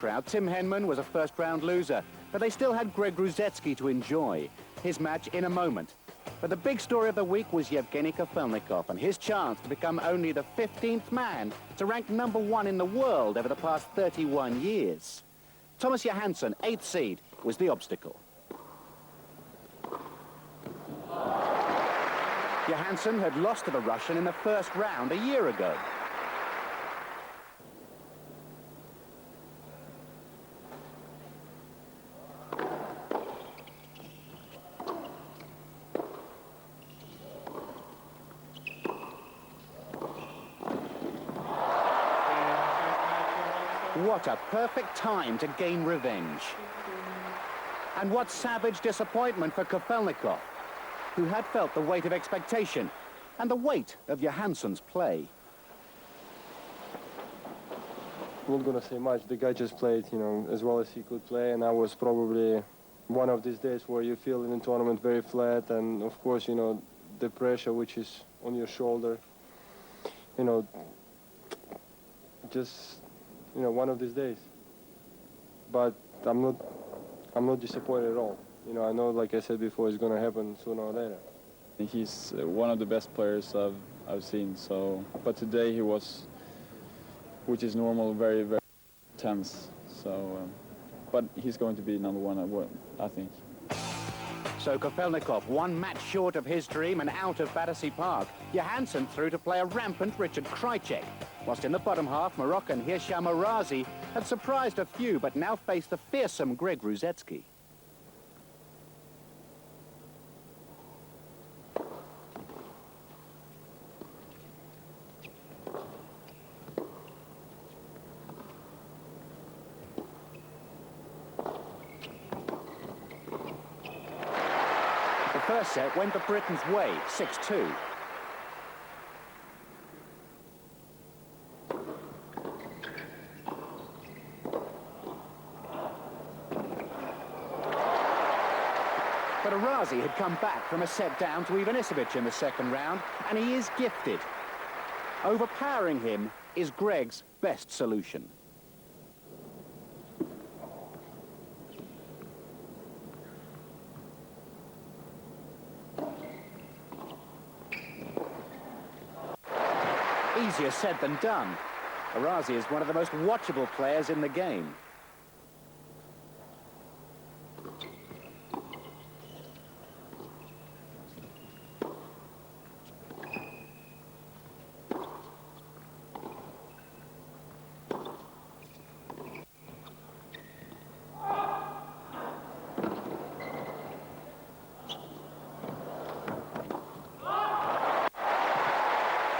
Crowd. Tim Henman was a first-round loser, but they still had Greg Rusetski to enjoy. His match in a moment. But the big story of the week was Yevgeny Kafelnikov and his chance to become only the 15th man to rank #1 in the world over the past 31 years. Thomas Johansson, 8th seed, was the obstacle. Johansson had lost to the Russian in the first round a year ago. What a perfect time to gain revenge. And what savage disappointment for Kafelnikov, who had felt the weight of expectation and the weight of Johansson's play. I'm not gonna say much. The guy just played, as well as he could play, and I was probably one of these days where you feel in the tournament very flat, and of course, the pressure which is on your shoulder, just, one of these days. But I'm not disappointed at all. I know, like I said before, it's going to happen sooner or later. He's one of the best players I've seen. So, but today he was, which is normal, very, very tense. So, but he's going to be #1, I think. So Kafelnikov, one match short of his dream and out of Battersea Park. Johansson through to play a rampant Richard Krajicek. Whilst in the bottom half, Moroccan Hisham Arazi had surprised a few, but now faced the fearsome Greg Rusetski. The first set went the Britain's way, 6-2. But Arazi had come back from a set down to Ivanisevic in the second round, and he is gifted. Overpowering him is Greg's best solution. Easier said than done. Arazi is one of the most watchable players in the game.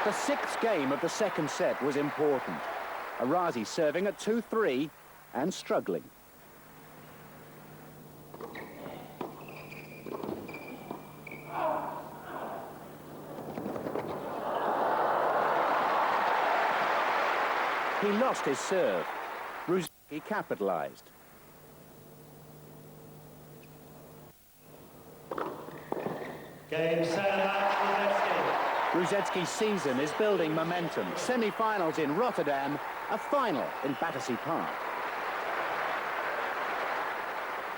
The sixth game of the second set was important. Arazi serving at 2-3 and struggling. He lost his serve. Rusetski capitalized. Game, set, match, Rusetski's season is building momentum. Semi-finals in Rotterdam, a final in Battersea Park.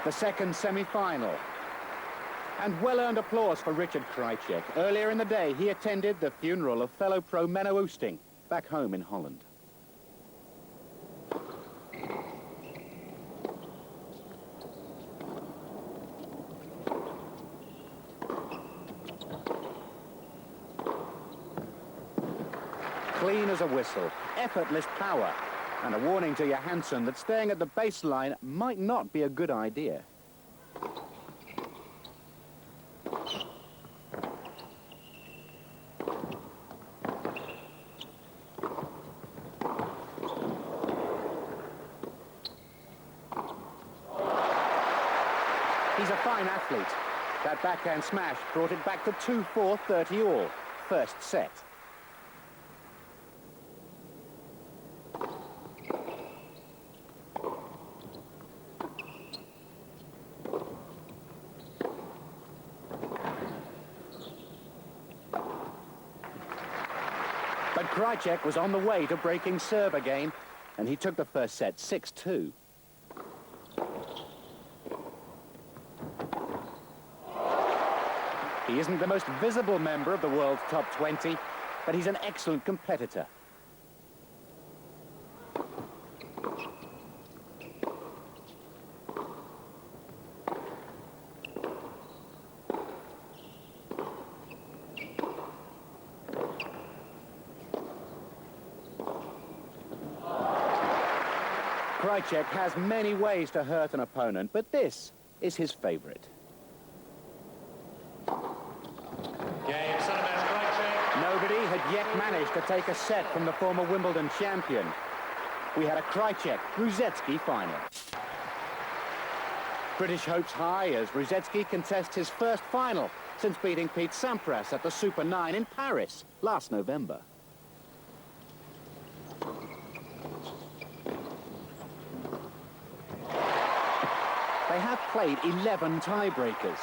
The second semi-final. And well-earned applause for Richard Krajicek. Earlier in the day, he attended the funeral of fellow pro Menno Oosting back home in Holland. Clean as a whistle, effortless power, and a warning to Johansson that staying at the baseline might not be a good idea. He's a fine athlete. That backhand smash brought it back to 2-4, 30 all. First set. But Krajicek was on the way to breaking serve again, and he took the first set 6-2. He isn't the most visible member of the world's top 20, but he's an excellent competitor. Krajicek has many ways to hurt an opponent, but this is his favorite. Game, Sampras, Krajicek. Nobody had yet managed to take a set from the former Wimbledon champion. We had a Krajicek-Rusetski final. British hopes high as Rusetski contests his first final since beating Pete Sampras at the Super 9 in Paris last November. They have played 11 tiebreakers.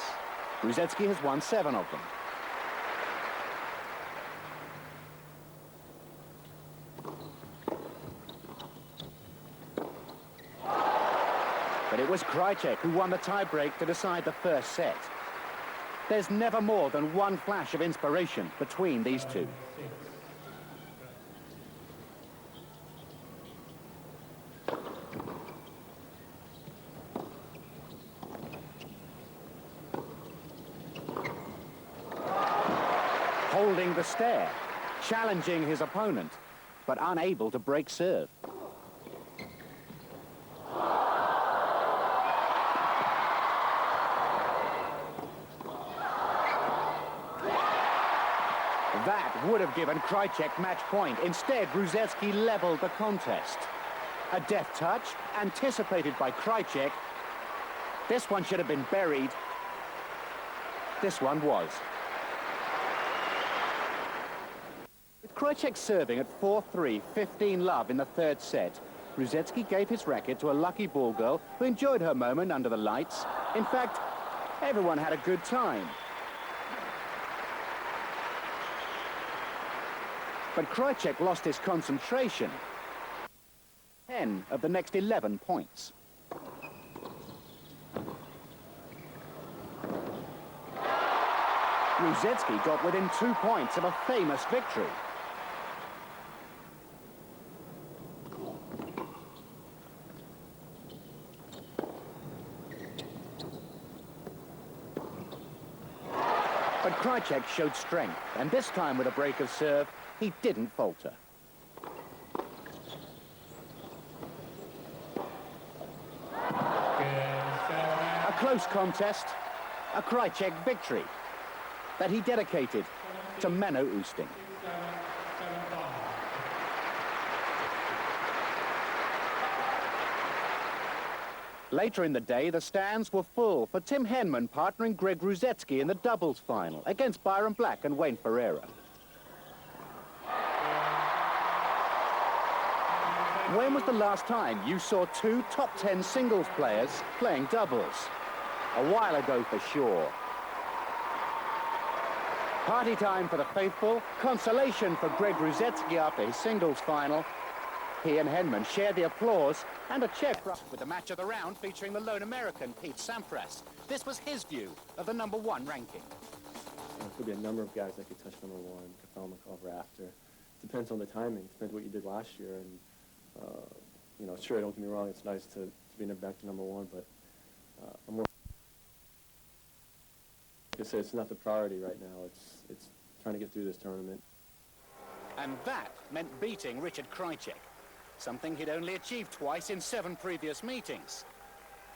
Rusetski has won 7 of them. But it was Krajicek who won the tiebreak to decide the first set. There's never more than one flash of inspiration between these two. Holding the stare, challenging his opponent, but unable to break serve. That would have given Krajicek match point. Instead, Rusetski leveled the contest. A deft touch, anticipated by Krajicek. This one should have been buried. This one was. With Krajicek serving at 4-3, 15-love in the third set, Rusetski gave his racket to a lucky ball girl who enjoyed her moment under the lights. In fact, everyone had a good time. But Krajicek lost his concentration. 10 of the next 11 points. Rusetski got within 2 points of a famous victory. But Krajicek showed strength, and this time with a break of serve, he didn't falter. A close contest, a Krajicek victory that he dedicated to Menno Oosting. Later in the day, the stands were full for Tim Henman partnering Greg Rusetski in the doubles final against Byron Black and Wayne Ferreira. When was the last time you saw 2 top 10 singles players playing doubles? A while ago for sure. Party time for the faithful, consolation for Greg Rusetski after his singles final. He and Henman shared the applause and a check with the match of the round featuring the lone American Pete Sampras. This was his view of the #1 ranking. There could be a number of guys that could touch #1, Kafelnikov or after. Depends on the timing. Depends what you did last year. And you know, sure, don't get me wrong. It's nice to be back to #1, but I'm more. Like I said, it's not the priority right now. It's trying to get through this tournament. And that meant beating Richard Krajicek, something he'd only achieved twice in 7 previous meetings.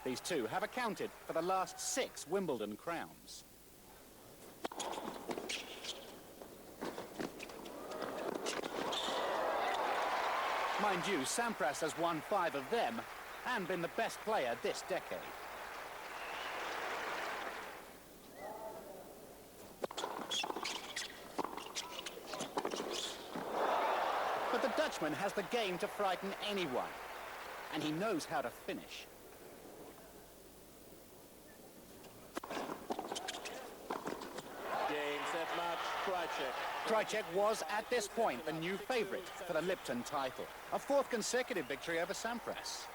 These two have accounted for the last 6 Wimbledon crowns. Mind you, Sampras has won 5 of them and been the best player this decade. But the Dutchman has the game to frighten anyone, and he knows how to finish. Game, set, match, Krajicek. Krajicek was, at this point, the new favourite for the Lipton title. A 4th consecutive victory over Sampras.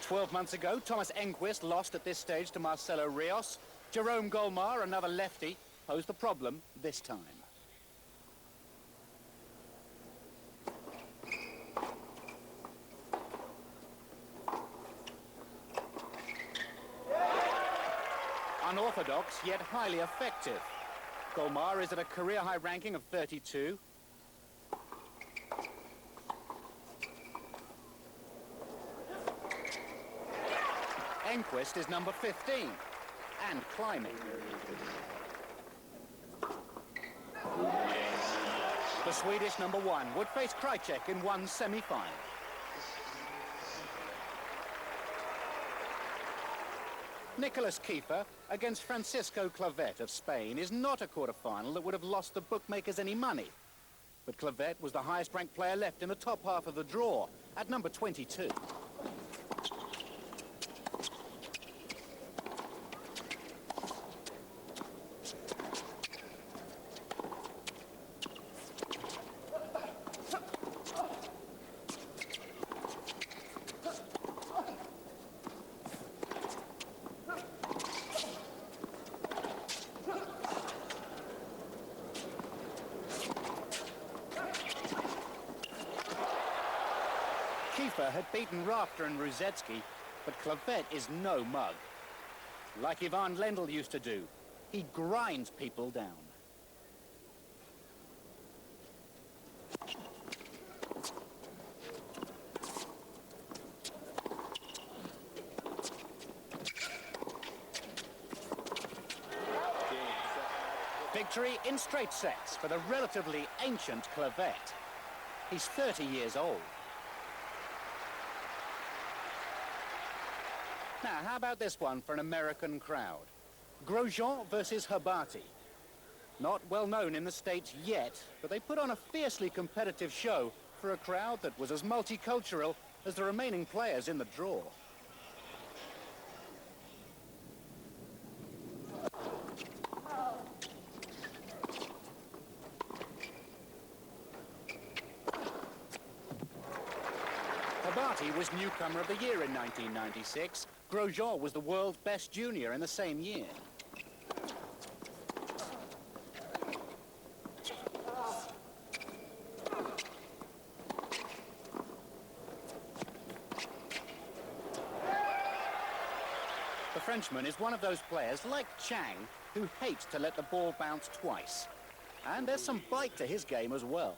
12 months ago, Thomas Enquist lost at this stage to Marcelo Rios. Jerome Golmar, another lefty, posed the problem this time. Unorthodox, yet highly effective. Golmar is at a career-high ranking of 32. Enquist is number 15 and climbing. The Swedish number 1 would face Krajicek in one semi-final. Nicholas Kiefer against Francisco Clavet of Spain is not a quarter-final that would have lost the bookmakers any money. But Clavet was the highest-ranked player left in the top half of the draw at number 22. Kiefer had beaten Rafter and Rusetski, but Clavet is no mug. Like Ivan Lendl used to do, he grinds people down. Victory in straight sets for the relatively ancient Clavet. He's 30 years old. Now, how about this one for an American crowd? Grosjean versus Habati. Not well known in the States yet, but they put on a fiercely competitive show for a crowd that was as multicultural as the remaining players in the draw. Habati was newcomer of the year in 1996. Grosjean was the world's best junior in the same year. The Frenchman is one of those players, like Chang, who hates to let the ball bounce twice. And there's some bite to his game as well.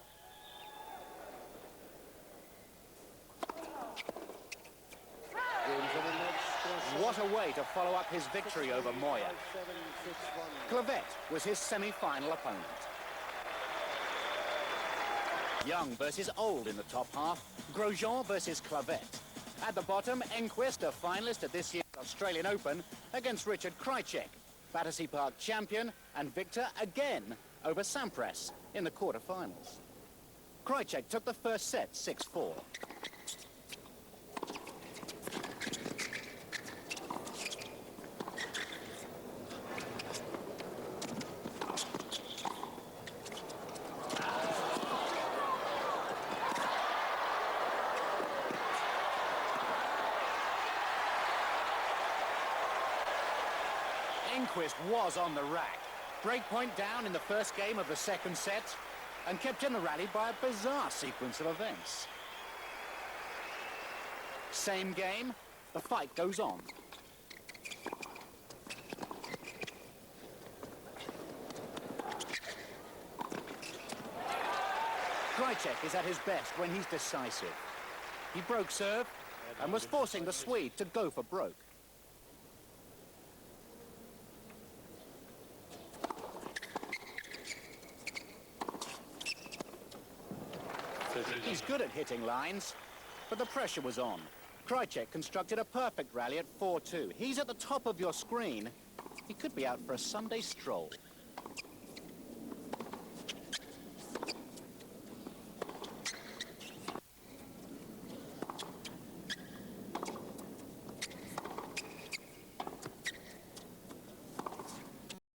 What a way to follow up his victory over Moya. Clavet was his semi-final opponent. Young versus old in the top half. Grosjean versus Clavet. At the bottom, Enquist, a finalist at this year's Australian Open, against Richard Krajicek, Battersea Park champion, and victor again over Sampras in the quarterfinals. Krajicek took the first set 6-4. Enquist was on the rack. Breakpoint down in the first game of the second set and kept in the rally by a bizarre sequence of events. Same game, the fight goes on. Krajicek is at his best when he's decisive. He broke serve and was forcing the Swede to go for broke. He's good at hitting lines, but the pressure was on. Krajicek constructed a perfect rally at 4-2. He's at the top of your screen. He could be out for a Sunday stroll.